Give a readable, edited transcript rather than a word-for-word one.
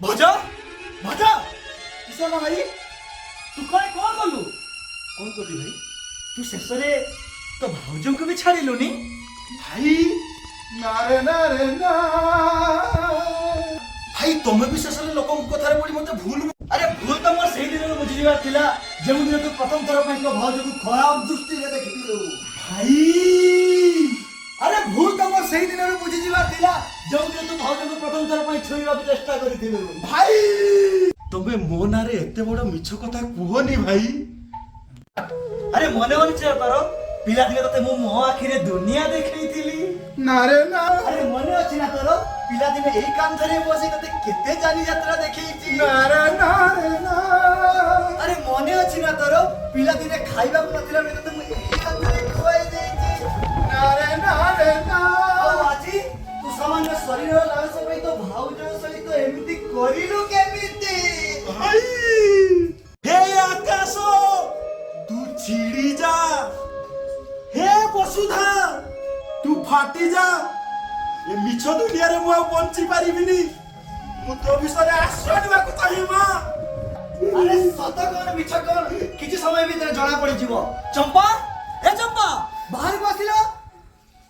भजा भजा किसान भाई तू कौन कौन कलु कौन कली भाई तू शेष तो भाउजों को भी छाड़िलुनी भाई नारे नारे ना भाई तुम भी शेष लोक कथार पड़ी मत भूल अरे भूल तो मोर सही दिन बुझी जीवार थिला जेउ दिन तू प्रथम थर पई तो भाउजों को खराब दृष्टि रे देखिलु भाई अरे भूल तो मोर सही दिन बुझी जीवार थिला जेउ दिन तू भाउजों को प्रथम थर पई छुईबा चेष्टा करिथिलु भाई तुमे मो नारे एते बड़ मिछ कथा कुहनी भाई अरे मने मने छे तारो पिला दिने तते मो मो आखिरे दुनिया देखैथिली नारे ना अरे मने अछि ना तारो पिला दिने एई कांधरे बसी तते केते जानी यात्रा देखैछि नारे नारे ना अरे मने अछि ना तारो पिला दिने खाइबा को नथिला बेले तते मो एई कांधरे खुआई देछि नारे नारे ना ओ आजी तू सामान्य शरीर लालस पई तो भाउजो सहित एमिति करिलु केमिति भाई हे आकाश तू छिड़ी जा हे वसुधा तू फाटी जा ए मिछ दुनिया रे मु बंची पारिबिनी मु तो विषय आश्रय को चाहिबा अरे सत कोन मिछ कोन किछि समय भीतर जणा पड़ी जीवो चंपा ए चंपा बाहर को आसिलो